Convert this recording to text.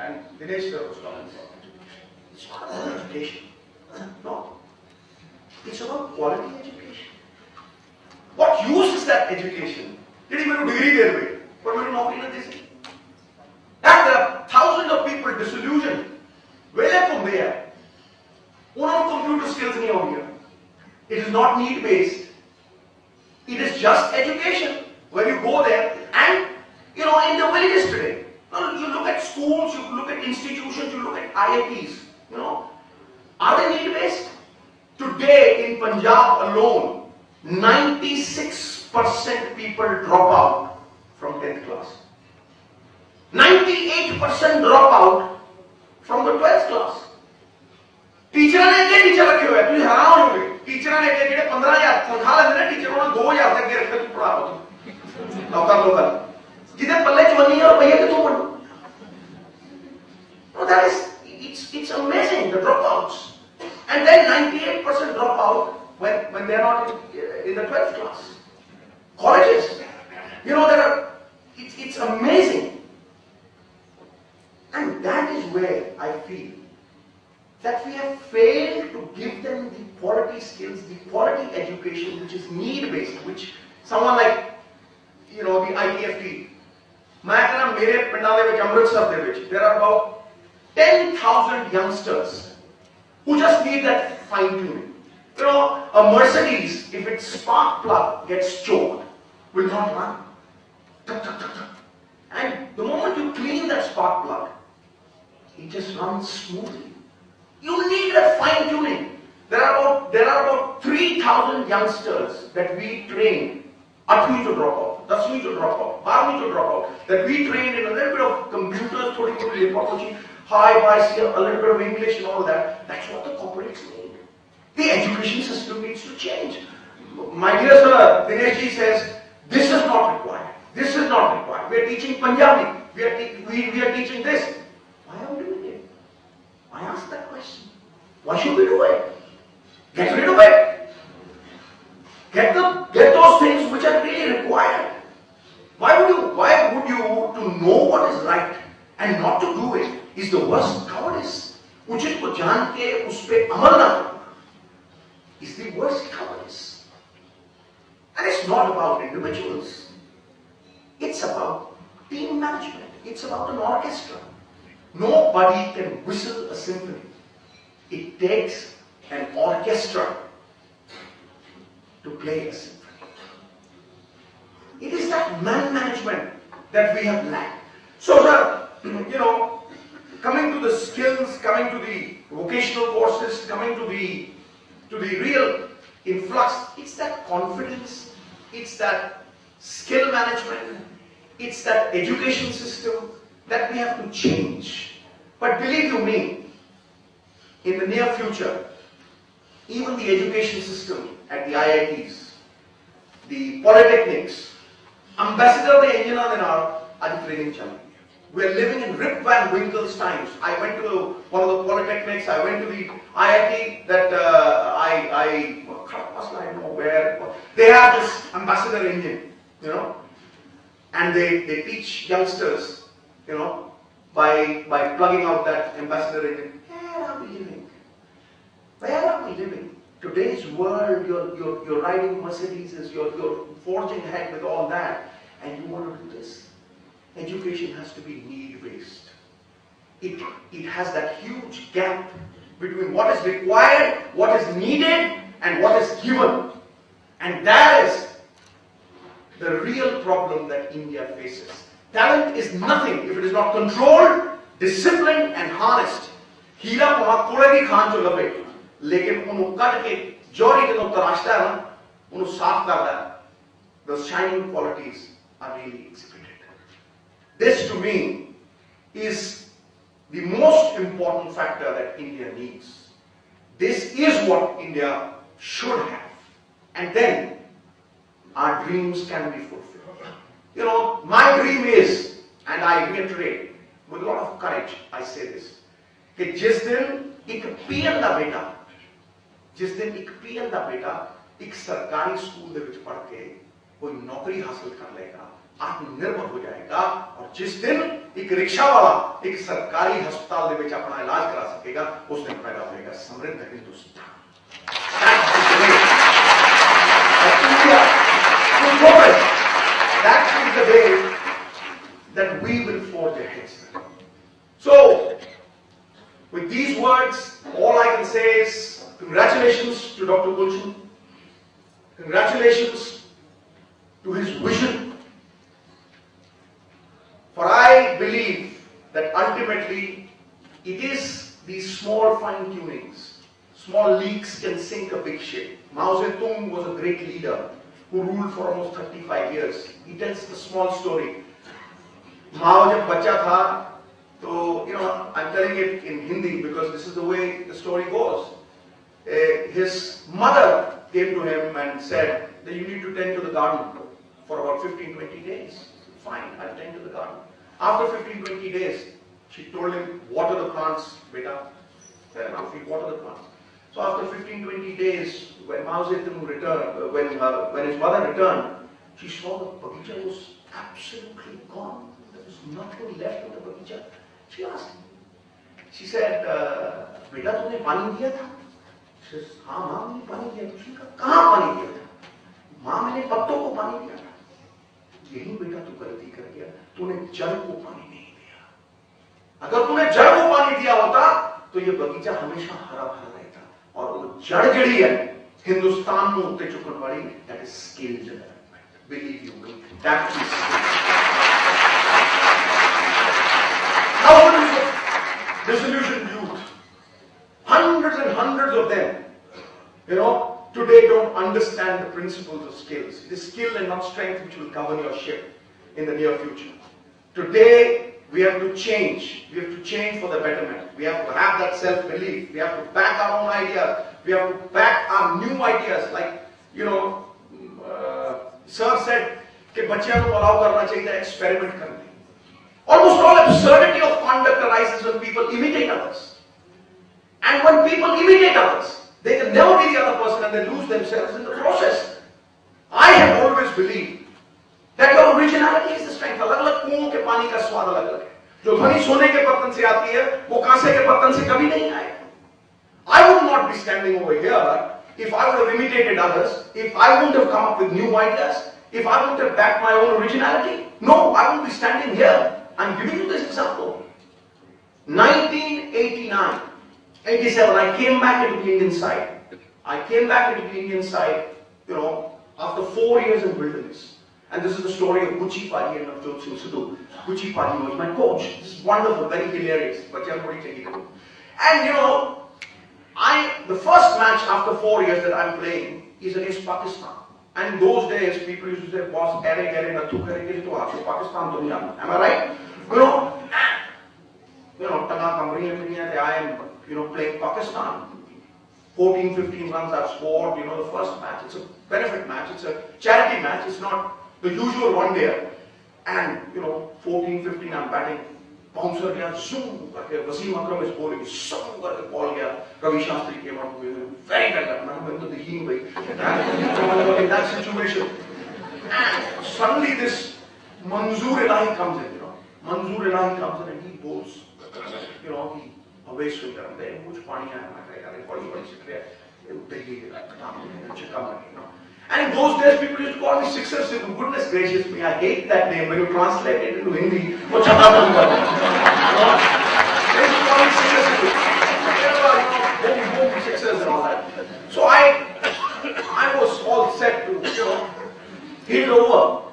and Dinesh was talking about education. It's not about education. No. It's about quality education. What use is that education? Did he make a degree there way? But we don't know this. And there are thousands of people disillusioned. Where come there? One computer skills in here. It is not need-based. It is just education. Where you go there and in the villages today. You look at schools, you look at institutions, you look at IITs. Are they need-based? Today in Punjab alone, 96% people drop out from 10th class. 98% drop out from the 12th class. Teacher ने क्या teacher रखे हुए हैं? तुझे हैरान हो गए. Teacher ने क्या जिन्हें 15,000 तनख्वाह लेते हैं टीचर उन्हें 2,000 तक के रखते तू पढ़ा हो तू. Doctor local. जिन्हें पल्ले 54,000 रुपये के तू पढ़. No, that is it's amazing the dropouts. And then 98% drop out when they are not in the 12th class. Colleges, it's amazing. And that is where I feel that we have failed to give them the quality skills, the quality education which is need-based, which someone like, the ITFT. There are about 10,000 youngsters who just need that fine-tuning. A Mercedes, if its spark plug gets choked, will not run. And the moment you clean that spark plug, it just runs smoothly. You need that fine-tuning. There are about 3,000 youngsters that we train, 8वीं to drop out, 10वीं to drop out, 12वीं to drop out, that we train in a little bit of computers, थोड़ी लिपोची, hi, bye, see a little bit of English and all that. That's what the corporates need. The education system needs to change. My dear sir, Dinesh ji says, this is not required. This is not required. We are teaching Punjabi. We are teaching this. Why are we doing it? I ask that question. Why should we do it? Get rid of it. Get those things which are really required. Why would you to know what is right and not to do it is the worst cowardice. उचित को जान के उस पे अमल ना करना is the worst cowardice. And it's not about individuals. It's about team management. It's about an orchestra. Nobody can whistle a symphony. It takes an orchestra to play a symphony. It is that management that we have lacked. So, sir, coming to the skills, coming to the vocational courses, coming to the real influx, it's that confidence, it's that skill management, it's that education system that we have to change. But believe you me, in the near future, even the education system at the IITs, the polytechnics, ambassador the engineer in our training channel. We are living in Rip Van Winkle's times. I went to one of the polytechnics, I went to the IIT that I don't know where. They have this ambassador engine, and they teach youngsters, by plugging out that ambassador engine. Where are we living? Where are we living? Today's world, you're riding Mercedes, you're forging ahead with all that, and you want to do this. Education has to be need-based. It has that huge gap between what is required, what is needed, and what is given. And that is the real problem that India faces. Talent is nothing if it is not controlled, disciplined, and harnessed. हीरा वहाँ कोड़े भी खान चो लगे, लेकिन उन्हों cut के जोरी के तो तराशता है ना, उन्हों साफ करता है. The shining qualities are really exhibited. This to me is the most important factor that India needs. This is what India should have. And then our dreams can be fulfilled. My dream is, and I reiterate with a lot of courage, I say this, कि जिस दिन एक PN ਦਾ ਬੇਟਾ ਇੱਕ ਸਰਕਾਰੀ school ਦੇ ਵਿੱਚ ਪੜ੍ਹ ਕੇ कोई नौकरी हासिल कर लेगा, आत्मनिर्भर हो जाएगा और जिस दिन एक रिक्शा वाला एक सरकारी अस्पताल ਦੇ ਵਿੱਚ अपना इलाज करा सकेगा उस दिन पैदा होगा समृद्ध Hindustan. That is the day that we will forge ahead. So, with these words, all I can say is congratulations to Dr. Gulshan. Congratulations to his vision. For I believe that ultimately it is these small fine tunings, small leaks can sink a big ship. Mao Zedong was a great leader who ruled for almost 35 years. He tells the small story. Mao jab bacha tha, so I'm telling it in Hindi because this is the way the story goes. His mother came to him and said that you need to tend to the garden for about 15-20 days. Fine, I'll tend to the garden. After 15-20 days, she told him, water the plants, beta. Fair enough, he water the plants. So after 15-20 days, when Mao Zedong returned, when his mother returned, she saw the bagicha was absolutely gone. There was nothing left in the bagicha. She asked him. She said, beta, tune pani diya tha? She says, हाँ माँ मैंने पानी दिया. उसने कहा कहाँ पानी दिया था? माँ मैंने पत्तों को पानी दिया था. यही बेटा तू गलती कर गया, तूने जड़ को पानी नहीं दिया. अगर तूने जड़ को पानी दिया होता तो ये बगीचा हमेशा हरा भरा रहता. और वो जड़ जड़ी है हिंदुस्तान में उगते चुकन वाली, that is skill development. Believe you me, that is thousands of disillusioned youth, hundreds and hundreds of them, today don't understand the principles of skills. It is skill and not strength which will govern your ship in the near future. Today, we have to change. We have to change for the betterment. We have to have that self-belief. We have to back our own ideas. We have to back our new ideas. Like, Sir said that बच्चियों को allow करना चाहिए experiment करने. Almost all absurdity of conduct arises when people imitate others. And when people imitate others, they can never be the other person and they lose themselves in the process. I have always believed that your originality is the strength. अलग-अलग कुओं के पानी का स्वाद अलग-अलग है. जो ध्वनि सोने के बर्तन से आती है, वो कांसे के बर्तन से कभी नहीं आएगा. I would not be standing over here if I would have imitated others, if I wouldn't have come up with new ideas, if I wouldn't have backed my own originality. No, I wouldn't be standing here. I'm giving you this example. 1989, 87, I came back into the Indian side. I came back into the Indian side, after 4 years in wilderness. And this is the story of Gucci Padi and Navjot Sidhu. Gucci Padi was my coach. This is wonderful, very hilarious. And the first match after 4 years that I'm playing is against Pakistan. And in those days, people used to say, boss, Pakistan, am I right? I am, playing Pakistan. 14, 15 runs I've scored, the first match. It's a benefit match, it's a charity match, it's not the usual one day. And, 14, 15, I'm batting. Bouncer, zoom, Wasim Akram is bowling, zoom, ball, Ravi Shastri came out with a very bad man, went to the heel way. In that situation. And suddenly this Manzoor Elahi comes in, Manzoor Elahi comes in and he bowls, he away swinger. And in those days, people used to call me Sixer Sidhu. Goodness gracious me, I hate that name. When you translate it into Hindi, they used to call me Sixer Sidhu. Boom, sixers and all that. So I was all set to, hit over.